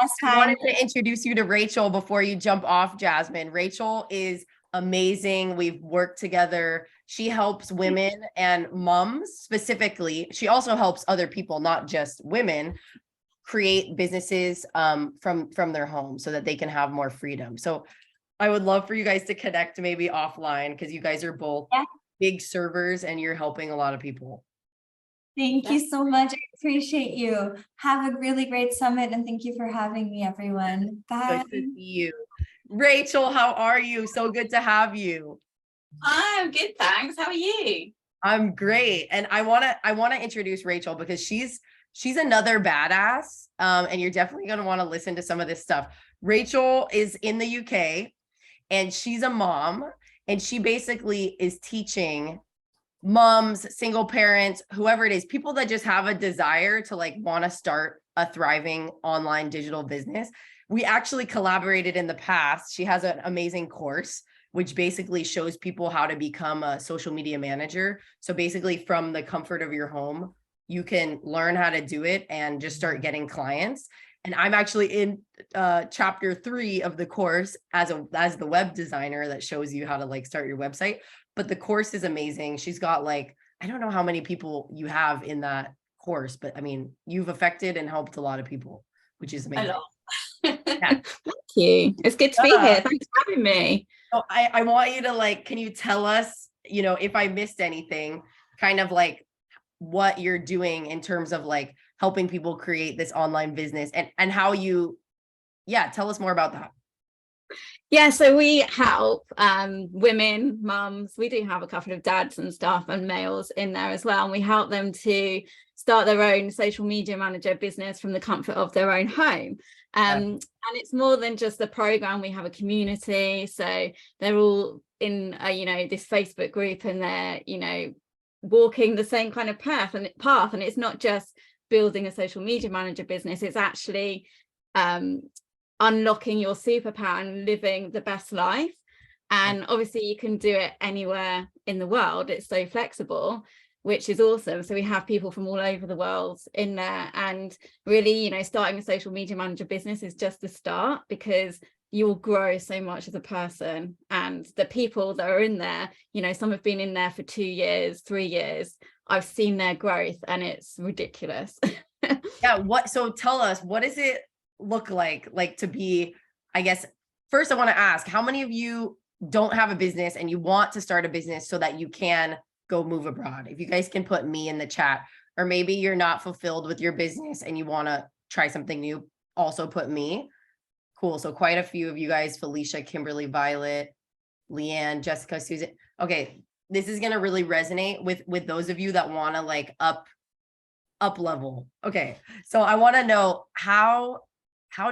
last I time. wanted to introduce you to Rachel before you jump off, Jasmine. Rachel is amazing. We've worked together. She helps women and moms specifically. She also helps other people, not just women, create businesses from their home so that they can have more freedom. So I would love for you guys to connect maybe offline because you guys are both big servers and you're helping a lot of people. Thank you so much. I appreciate you. Have a really great summit and thank you for having me, everyone. Bye. Good to see you. Rachel, how are you? So good to have you. I'm good, thanks. How are you? I'm great. And I want to introduce Rachel because she's another badass. And you're definitely going to want to listen to some of this stuff. Rachel is in the UK and she's a mom and she basically is teaching moms, single parents, whoever it is, people that just have a desire to like want to start a thriving online digital business. We actually collaborated in the past. She has an amazing course which basically shows people how to become a social media manager. So basically from the comfort of your home, you can learn how to do it and just start getting clients. And I'm actually in chapter 3 of the course as the web designer that shows you how to like start your website. But the course is amazing. She's got like, I don't know how many people you have in that course, but I mean, you've affected and helped a lot of people, which is amazing. A lot. Yeah. Thank you. It's good to be here. Thanks for having me. So I want you to like, can you tell us, you know, if I missed anything, kind of like what you're doing in terms of like helping people create this online business and how you, tell us more about that. Yeah, so we help women, mums. We do have a couple of dads and stuff and males in there as well. And we help them to start their own social media manager business from the comfort of their own home. And it's more than just the program. We have a community. So they're all in, this Facebook group and they're, walking the same kind of path. And it's not just building a social media manager business. It's actually unlocking your superpower and living the best life. And obviously you can do it anywhere in the world. It's so flexible, which is awesome. So we have people from all over the world in there, and really, starting a social media manager business is just the start, because you will grow so much as a person. And the people that are in there, some have been in there for 2 years, 3 years. I've seen their growth and it's ridiculous. So tell us, what does it look like to be, I guess, first I want to ask, how many of you don't have a business and you want to start a business so that you can go move abroad? If you guys can put me in the chat, or maybe you're not fulfilled with your business and you want to try something new, also put me. Cool. So quite a few of you guys: Felicia, Kimberly, Violet, Leanne, Jessica, Susan. Okay, this is going to really resonate with those of you that want to like up level. Okay, so I want to know how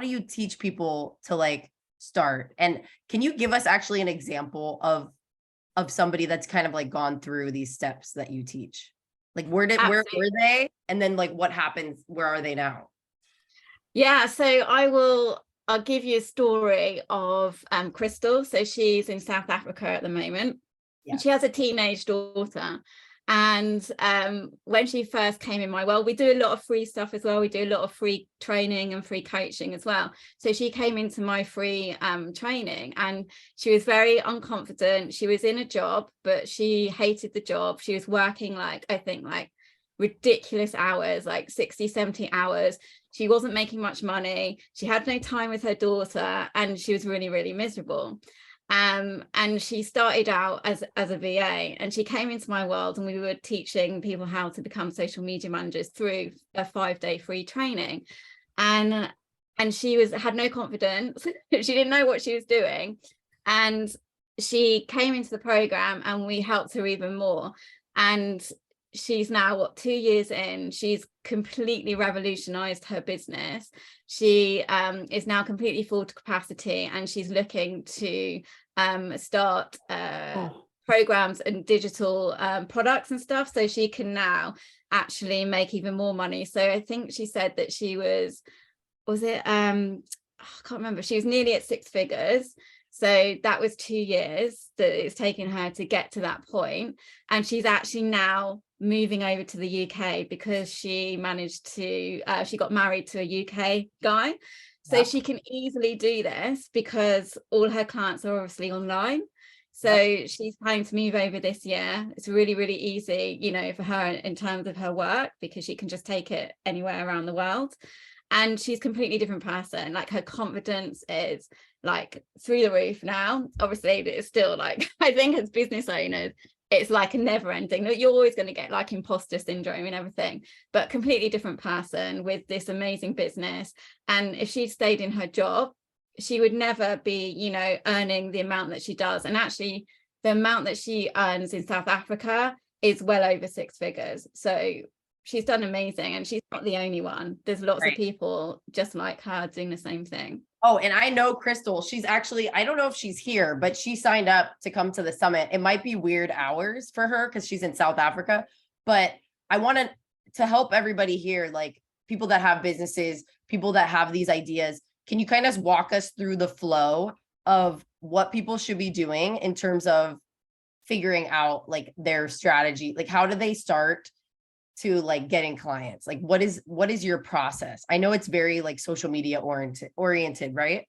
do you teach people to like start? And can you give us actually an example of somebody that's kind of like gone through these steps that you teach? Like where were they? And then like what happens? Where are they now? Yeah, so I'll give you a story of Crystal. So she's in South Africa at the moment. Yeah. She has a teenage daughter. And when she first came in my world, we do a lot of free stuff as well. We do a lot of free training and free coaching as well. So she came into my free training and she was very unconfident. She was in a job, but she hated the job. She was working ridiculous hours, like 60, 70 hours. She wasn't making much money. She had no time with her daughter and she was really, really miserable. And she started out as a VA, and she came into my world and we were teaching people how to become social media managers through a 5-day free training. And she had no confidence. She didn't know what she was doing. And she came into the program and we helped her even more. And she's now 2 years in. She's completely revolutionized her business. She is now completely full to capacity, and she's looking to start programs and digital products and stuff, so she can now actually make even more money. So I think she said that she was it I can't remember, she was nearly at 6 figures. So that was 2 years that it's taken her to get to that point. And she's actually now moving over to the UK because she managed to, she got married to a UK guy. So Yep. she can easily do this because all her clients are obviously online. So she's planning to move over this year. It's really, really easy, you know, for her in terms of her work, because she can just take it anywhere around the world. And she's a completely different person. Like, her confidence is like through the roof now. Obviously, it's still like, I think as business owners, it's like a never ending, you're always going to get like imposter syndrome and everything, but completely different person with this amazing business. And if she stayed in her job, she would never be, you know, earning the amount that she does. And actually the amount that she earns in South Africa is well over 6 figures. So she's done amazing, and she's not the only one. There's lots Right. of people just like her doing the same thing. Oh, and I know Crystal, she's actually, I don't know if she's here, but she signed up to come to the summit. It might be weird hours for her because she's in South Africa, but I wanted to help everybody here, like people that have businesses, people that have these ideas. Can you kind of walk us through the flow of what people should be doing in terms of figuring out like their strategy? Like, how do they start to like getting clients? Like, what is your process? I know it's very like social media oriented, right?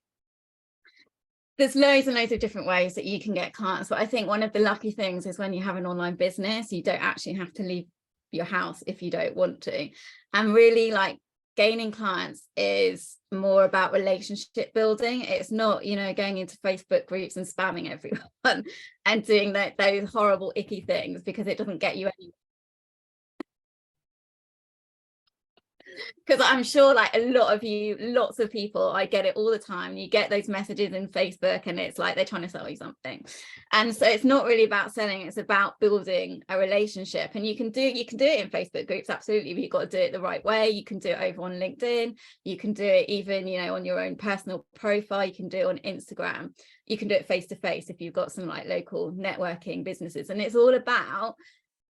There's loads and loads of different ways that you can get clients, but I think one of the lucky things is when you have an online business, you don't actually have to leave your house if you don't want to. And really, like, gaining clients is more about relationship building. It's not, you know, going into Facebook groups and spamming everyone and doing those horrible icky things, because it doesn't get you anywhere. Because I'm sure like a lot of you, lots of people, I get it all the time. You get those messages in Facebook and it's like they're trying to sell you something. And so it's not really about selling, it's about building a relationship. And you can do it in Facebook groups, absolutely, but you've got to do it the right way. You can do it over on LinkedIn. You can do it even, you know, on your own personal profile. You can do it on Instagram. You can do it face to face if you've got some like local networking businesses. And it's all about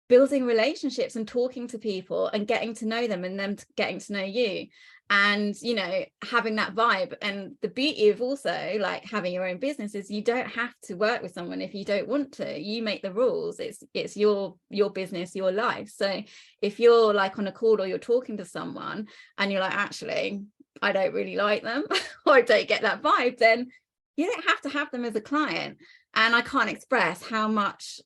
building relationships and talking to people and getting to know them and them getting to know you, and, you know, having that vibe. And the beauty of also like having your own business is you don't have to work with someone if you don't want to. You make the rules. It's your business, your life. So if you're like on a call or you're talking to someone and you're like, actually, I don't really like them or I don't get that vibe, then you don't have them as a client. And I can't express how much,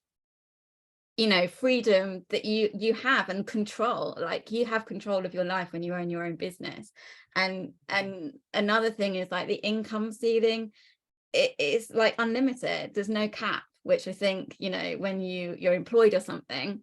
you know, freedom that you have and control. Like, you have control of your life when you own your own business. And another thing is like the income ceiling, it is like unlimited. There's no cap, which I think, you know, when you're employed or something,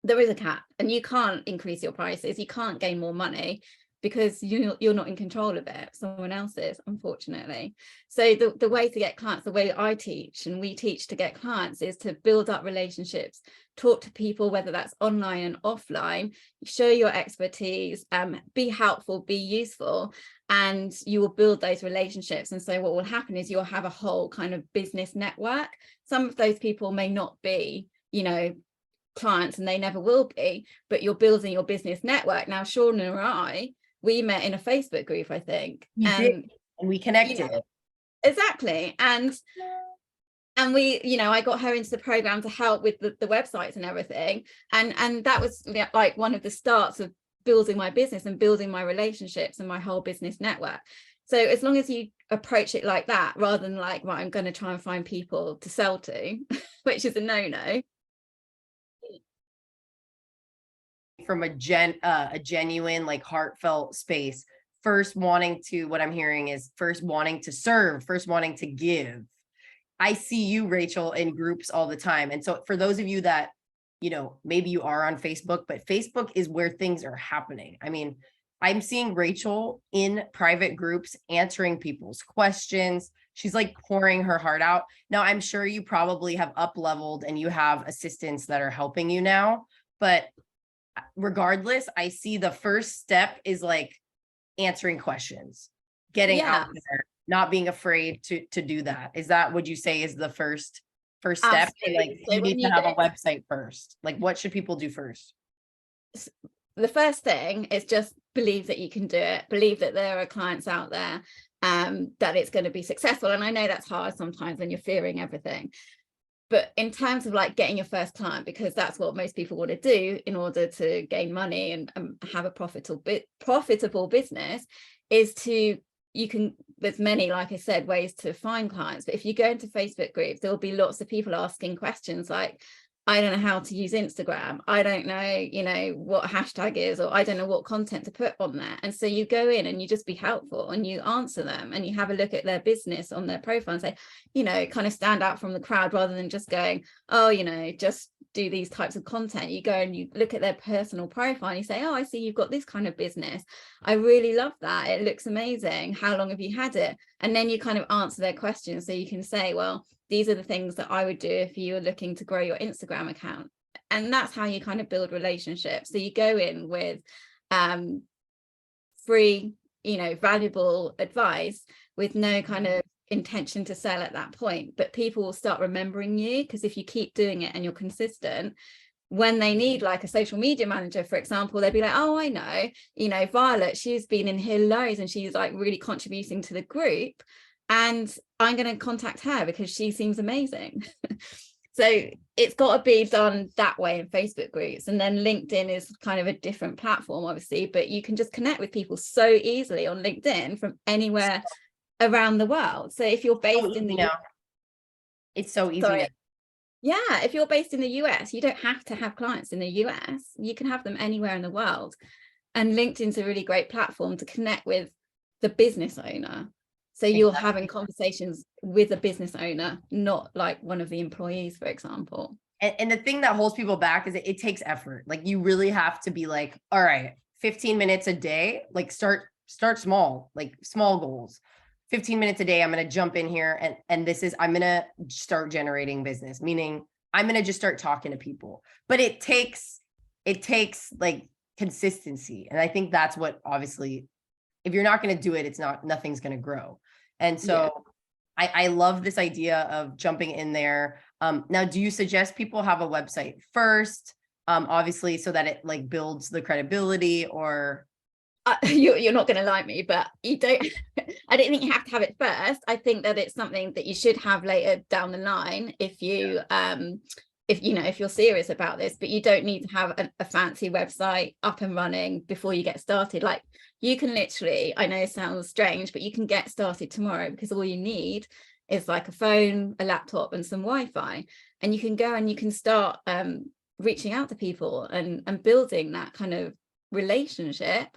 there is a cap and you can't increase your prices. You can't gain more money because you're not in control of it. Someone else is, unfortunately. So the way to get clients, the way I teach and we teach to get clients, is to build up relationships, talk to people, whether that's online and offline, show your expertise, be helpful, be useful, and you will build those relationships. And so what will happen is you'll have a whole kind of business network. Some of those people may not be, you know, clients, and they never will be, but you're building your business network. Now, Sean and I, we met in a Facebook group, I think. We did, and we connected. You know, exactly. And we, you know, I got her into the program to help with the websites and everything. And that was like one of the starts of building my business and building my relationships and my whole business network. So as long as you approach it like that, rather than like, right, I'm going to try and find people to sell to, which is a no-no. From a genuine, like heartfelt space, first wanting to, what I'm hearing is first wanting to serve, first wanting to give. I see you, Rachel, in groups all the time. And so for those of you that, you know, maybe you are on Facebook, but Facebook is where things are happening. I mean, I'm seeing Rachel in private groups answering people's questions. She's like pouring her heart out. Now, I'm sure you probably have up-leveled and you have assistants that are helping you now, but regardless, I see the first step is like answering questions, getting out there, not being afraid to do that. Is that, would you say, is the first step? Like, so you need to have a website first. Like, what should people do first? The first thing is just believe that you can do it. Believe that there are clients out there, that it's going to be successful. And I know that's hard sometimes when you're fearing everything. But in terms of like getting your first client, because that's what most people want to do in order to gain money and have a profitable business, is to there's many, like I said, ways to find clients, but if you go into Facebook groups, there will be lots of people asking questions like, I don't know how to use Instagram, I don't know, you know, what a hashtag is, or I don't know what content to put on there. And so you go in and you just be helpful and you answer them and you have a look at their business on their profile and say, you know, kind of stand out from the crowd rather than just going, oh, you know, just do these types of content. You go and you look at their personal profile and you say, oh, I see you've got this kind of business, I really love that, it looks amazing, how long have you had it? And then you kind of answer their questions, so you can say, well, these are the things that I would do if you were looking to grow your Instagram account. And that's how you kind of build relationships. So you go in with free, you know, valuable advice with no kind of intention to sell at that point, but people will start remembering you, because if you keep doing it and you're consistent, when they need like a social media manager, for example, they'll be like, oh, I know, you know, Violet, she's been in here loads and she's like really contributing to the group, and I'm going to contact her because she seems amazing. So it's got to be done that way in Facebook groups. And then LinkedIn is kind of a different platform, obviously, but you can just connect with people so easily on LinkedIn from anywhere around the world. So if you're based in the it's so easy now. Yeah, if you're based in the US, you don't have to have clients in the US. You can have them anywhere in the world. And LinkedIn's a really great platform to connect with the business owner. So you're having conversations with a business owner, not like one of the employees, for example. And the thing that holds people back is it takes effort. Like you really have to be like, all right, 15 minutes a day, like start small, like small goals. 15 minutes a day, I'm going to jump in here and I'm going to start generating business, meaning I'm going to just start talking to people. But it takes like consistency. And I think that's what, obviously, if you're not going to do it, nothing's going to grow. And so I love this idea of jumping in there. Now, do you suggest people have a website first, obviously, so that it like builds the credibility, or? You're not going to like me, but you don't, I don't think you have to have it first. I think that it's something that you should have later down the line if you, if you're serious about this, but you don't need to have a fancy website up and running before you get started. Like you can literally, I know it sounds strange, but you can get started tomorrow, because all you need is like a phone, a laptop and some Wi-Fi, and you can go and you can start reaching out to people and building that kind of relationship.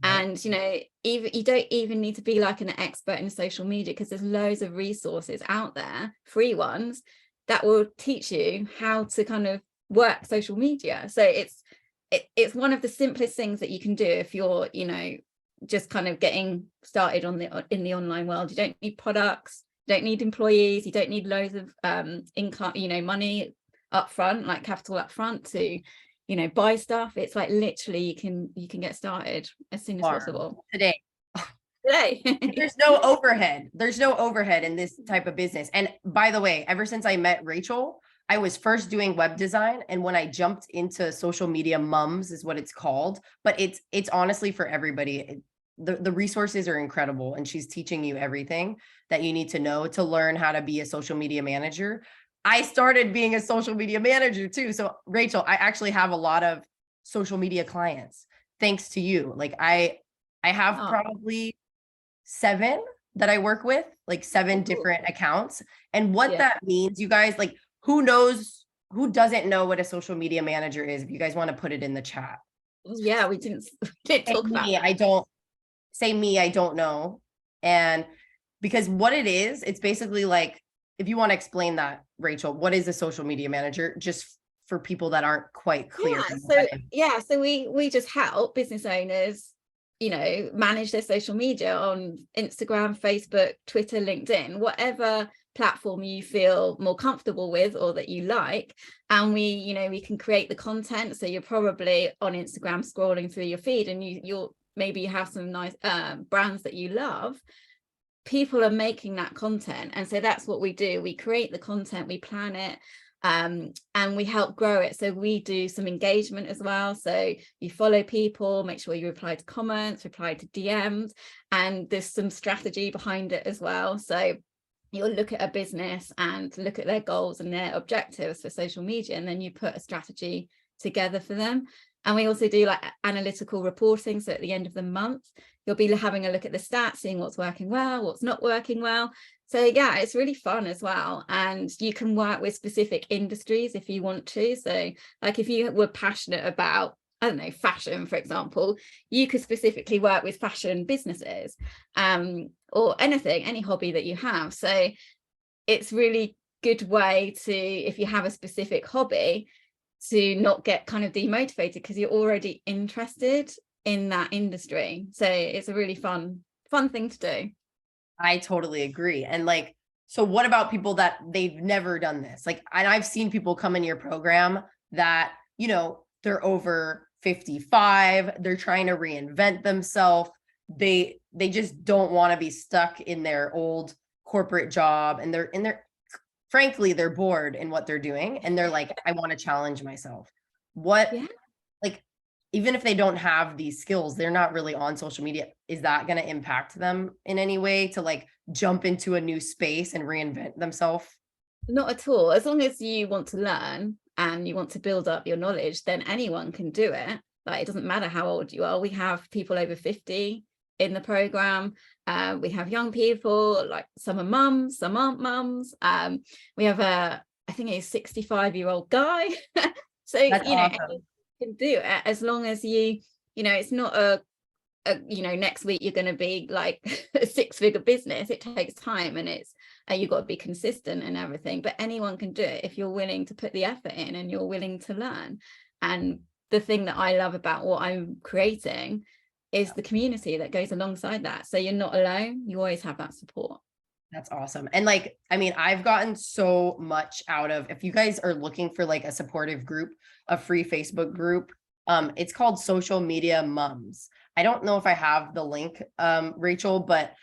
And you know, you don't even need to be like an expert in social media, because there's loads of resources out there, free ones, that will teach you how to kind of work social media. So it's one of the simplest things that you can do if you're, you know, just kind of getting started in the online world. You don't need products, you don't need employees, you don't need loads of income, you know, money up front, like capital up front to, you know, buy stuff. It's like literally you can get started as soon as possible. Today. There's no overhead in this type of business. And by the way, ever since I met Rachel, I was first doing web design, and when I jumped into social media, mums is what it's called, but it's honestly for everybody. The resources are incredible, and she's teaching you everything that you need to know to learn how to be a social media manager. I started being a social media manager too. So Rachel, I actually have a lot of social media clients thanks to you. Like I have probably 7 that I work with, like 7 different accounts. And what that means, you guys, like who doesn't know what a social media manager is? If you guys want to put it in the chat. Yeah, we didn't talk about that. I don't know. And because what it is, it's basically like, if you want to explain that, Rachel, what is a social media manager, just for people that aren't quite clear? So we just help business owners, you know, manage their social media on Instagram, Facebook, Twitter, LinkedIn, whatever platform you feel more comfortable with or that you like. And we can create the content. So you're probably on Instagram scrolling through your feed, and you'll maybe have some nice brands that you love. People are making that content, and so that's what we do. We create the content, we plan it, and we help grow it. So we do some engagement as well. So you follow people, make sure you reply to comments, reply to DMs, and there's some strategy behind it as well. So you'll look at a business and look at their goals and their objectives for social media, and then you put a strategy together for them. And we also do like analytical reporting. So at the end of the month, you'll be having a look at the stats, seeing what's working well, what's not working well. So yeah, it's really fun as well. And you can work with specific industries if you want to. So like if you were passionate about, I don't know, fashion, for example, you could specifically work with fashion businesses, or anything, any hobby that you have. So it's really good way to, if you have a specific hobby, to not get kind of demotivated because you're already interested in that industry. So it's a really fun thing to do. I totally agree. And like, so what about people that they've never done this? Like, and I've seen people come in your program that, you know, they're over 55, they're trying to reinvent themselves. They just don't want to be stuck in their old corporate job, and they're frankly, they're bored in what they're doing. And they're like, I want to challenge myself. What, Yeah. like, even if they don't have these skills, they're not really on social media. Is that going to impact them in any way to like jump into a new space and reinvent themselves? Not at all. As long as you want to learn and you want to build up your knowledge, then anyone can do it. Like, it doesn't matter how old you are. We have people over 50 in the program. We have young people, like some are mums, some aren't mums. We have I think he's a 65-year-old guy. So, That's you know, awesome. anyone can do it as long as you know, it's not a you know, next week you're going to be like a 6-figure business. It takes time, and it's you've got to be consistent and everything, but anyone can do it if you're willing to put the effort in and you're willing to learn. And the thing that I love about what I'm creating is the community that goes alongside that. So you're not alone, you always have that support. That's awesome. And like, I mean, I've gotten so much out of, if you guys are looking for like a supportive group, a free Facebook group, it's called Social Media Mums. I don't know if I have the link, Rachel, but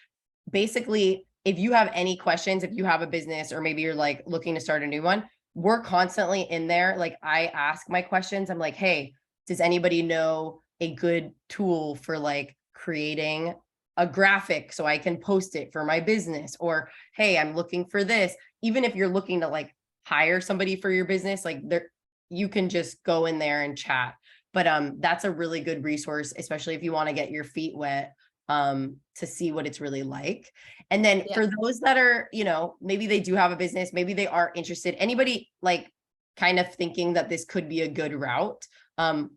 basically, if you have any questions, if you have a business, or maybe you're like looking to start a new one, we're constantly in there. Like, I ask my questions. I'm like, hey, does anybody know a good tool for like creating a graphic so I can post it for my business? Or, hey, I'm looking for this. Even if you're looking to like hire somebody for your business, like there, you can just go in there and chat. But that's a really good resource, especially if you want to get your feet wet, to see what it's really like. And then for those that are, you know, maybe they do have a business, maybe they are interested, anybody like kind of thinking that this could be a good route,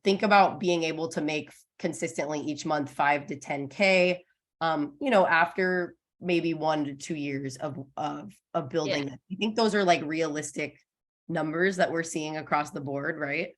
think about being able to make consistently each month 5 to 10K, you know, after maybe 1 to 2 years of building it. I think those are like realistic numbers that we're seeing across the board, right?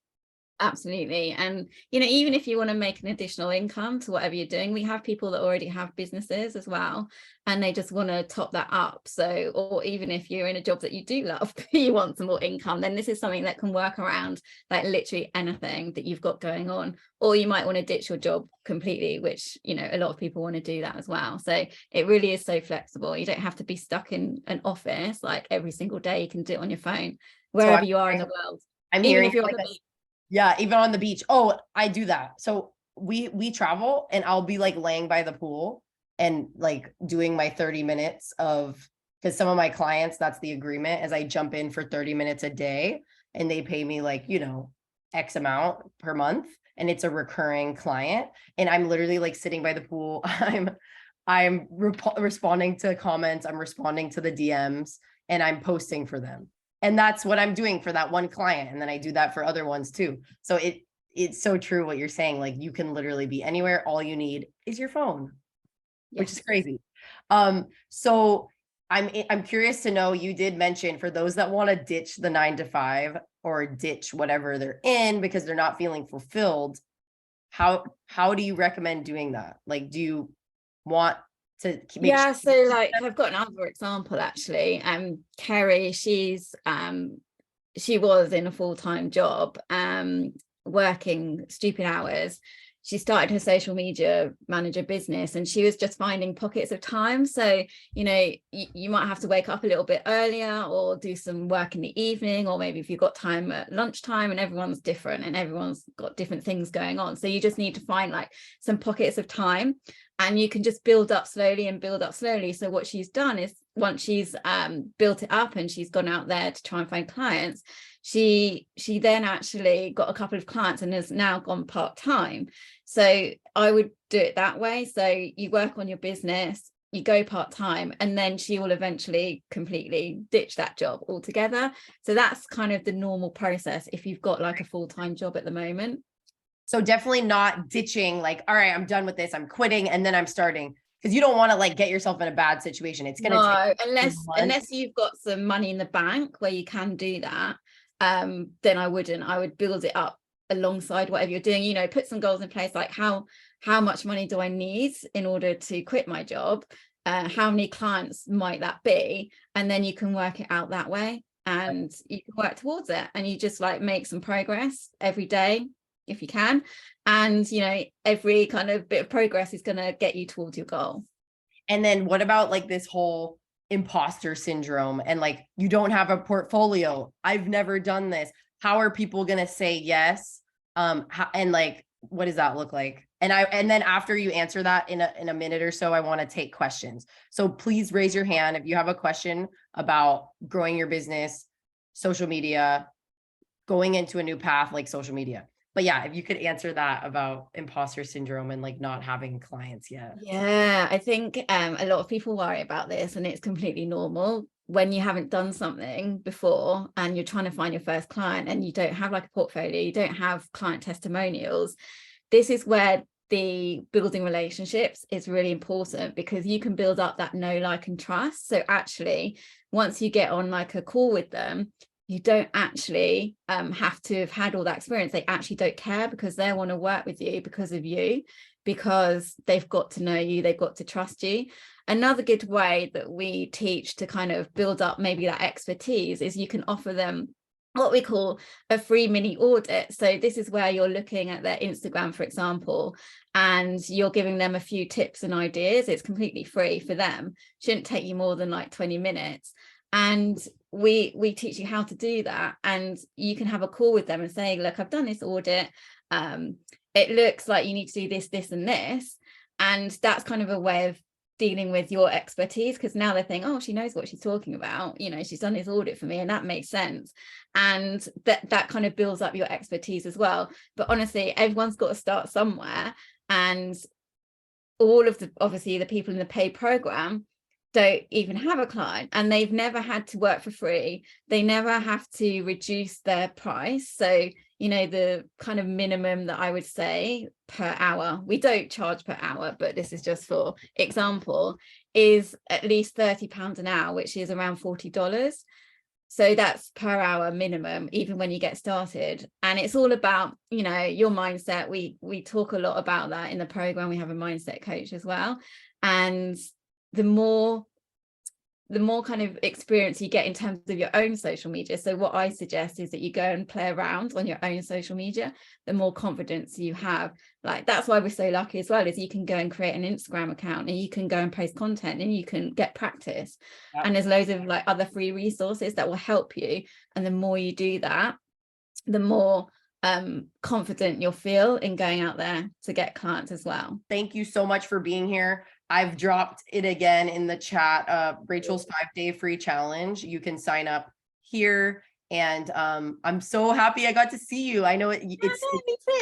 Absolutely. And, you know, even if you want to make an additional income to whatever you're doing, we have people that already have businesses as well, and they just want to top that up. So, or even if you're in a job that you do love, but you want some more income, then this is something that can work around like literally anything that you've got going on. Or you might want to ditch your job completely, which, you know, a lot of people want to do that as well. So it really is so flexible. You don't have to be stuck in an office like every single day. You can do it on your phone, wherever you are in the world. I'm Even hearing if you're like on the beach. Yeah, even on the beach. Oh, I do that. So we travel, and I'll be like laying by the pool and like doing my 30 minutes of, because some of my clients, that's the agreement, is I jump in for 30 minutes a day and they pay me like, you know, X amount per month, and it's a recurring client. And I'm literally like sitting by the pool. I'm responding to comments, I'm responding to the DMs, and I'm posting for them. And that's what I'm doing for that one client. And then I do that for other ones too. So it's so true what you're saying. Like, you can literally be anywhere. All you need is your phone, which is crazy. So I'm curious to know, you did mention for those that want to ditch the 9 to 5 or ditch whatever they're in because they're not feeling fulfilled. How do you recommend doing that? Like, do you want to make sure? So like I've got another example actually. Kerry, she was in a full-time job, working stupid hours. She started her social media manager business, and she was just finding pockets of time. So, you know, you might have to wake up a little bit earlier or do some work in the evening, or maybe if you've got time at lunchtime, and everyone's different and everyone's got different things going on. So you just need to find like some pockets of time, and you can just build up slowly and build up slowly. So what she's done is, once she's built it up and she's gone out there to try and find clients, she then actually got a couple of clients and has now gone part-time. So I would do it that way. So you work on your business, you go part-time, and then she will eventually completely ditch that job altogether. So that's kind of the normal process if you've got like a full-time job at the moment. So definitely not ditching, like, all right, I'm done with this, I'm quitting, and then I'm starting. Because you don't want to like get yourself in a bad situation. It's gonna take unless you've got some money in the bank where you can do that, then I would build it up alongside whatever you're doing. You know, put some goals in place, like how much money do I need in order to quit my job? How many clients might that be? And then you can work it out that way, and you can work towards it, and you just like make some progress every day if you can. And you know, every kind of bit of progress is going to get you towards your goal. And then what about like this whole imposter syndrome, and like, you don't have a portfolio, I've never done this, how are people going to say yes? And like, what does that look like? And then after you answer that in a minute or so, I want to take questions. So please raise your hand if you have a question about growing your business, social media, going into a new path like social media. But yeah, if you could answer that about imposter syndrome and like not having clients yet. Yeah, I think a lot of people worry about this, and it's completely normal when you haven't done something before and you're trying to find your first client and you don't have like a portfolio, you don't have client testimonials. This is where the building relationships is really important, because you can build up that know, like, and trust. So actually, once you get on like a call with them, you don't actually have to have had all that experience. They actually don't care, because they want to work with you because of you, because they've got to know you, they've got to trust you. Another good way that we teach to kind of build up maybe that expertise is you can offer them what we call a free mini audit. So this is where you're looking at their Instagram, for example, and you're giving them a few tips and ideas. It's completely free for them. Shouldn't take you more than like 20 minutes. And we teach you how to do that. And you can have a call with them and say, look, I've done this audit. It looks like you need to do this, this, and this. And that's kind of a way of dealing with your expertise, because now they're thinking, oh, she knows what she's talking about, you know, she's done this audit for me, and that makes sense. And that kind of builds up your expertise as well. But honestly, everyone's got to start somewhere, and all of the, obviously the people in the paid program don't even have a client, and they've never had to work for free. They never have to reduce their price. So, you know, the kind of minimum that I would say per hour, we don't charge per hour, but this is just for example, is at least £30 an hour, which is around $40. So that's per hour minimum, even when you get started. And it's all about, you know, your mindset. We talk a lot about that in the program. We have a mindset coach as well. And the more kind of experience you get in terms of your own social media. So what I suggest is that you go and play around on your own social media, the more confidence you have. Like, that's why we're so lucky as well, is you can go and create an Instagram account, and you can go and post content, and you can get practice. Yep. And there's loads of like other free resources that will help you. And the more you do that, the more confident you'll feel in going out there to get clients as well. Thank you so much for being here. I've dropped it again in the chat, Rachel's 5-day free challenge. You can sign up here. And I'm so happy I got to see you. I know it's me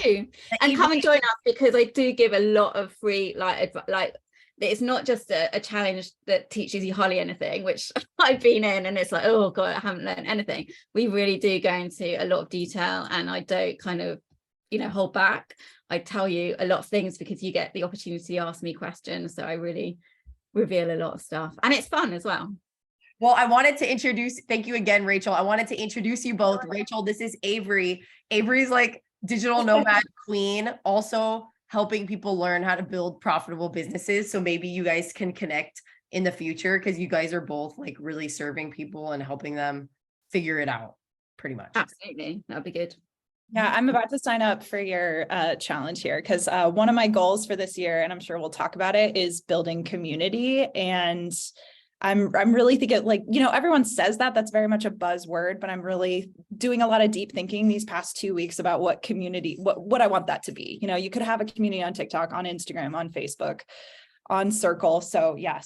too. And come and join us, because I do give a lot of free, like it's not just a challenge that teaches you hardly anything, which I've been in, and it's like, oh God, I haven't learned anything. We really do go into a lot of detail, and I don't kind of, you know, hold back. I tell you a lot of things, because you get the opportunity to ask me questions. So I really reveal a lot of stuff, and it's fun as well. Well, I wanted to introduce, thank you again, Rachel. I wanted to introduce you both. Rachel, this is Avery. Avery's like digital nomad queen, also helping people learn how to build profitable businesses. So maybe you guys can connect in the future, because you guys are both like really serving people and helping them figure it out, pretty much. Absolutely. That'd be good. Yeah, I'm about to sign up for your challenge here, because one of my goals for this year, and I'm sure we'll talk about it, is building community. And I'm really thinking, like, you know, everyone says that's very much a buzzword, but I'm really doing a lot of deep thinking these past 2 weeks about what community, what I want that to be. You know, you could have a community on TikTok, on Instagram, on Facebook, on Circle. So yeah,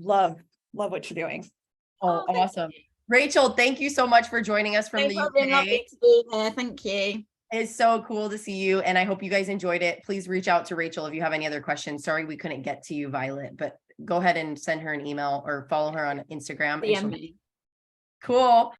love what you're doing. Oh, awesome. Rachel, thank you so much for joining us from the UK. Lovely to be here. Thank you. It's so cool to see you, and I hope you guys enjoyed it. Please reach out to Rachel if you have any other questions. Sorry we couldn't get to you, Violet, but go ahead and send her an email or follow her on Instagram. and DM she'll- me. Cool.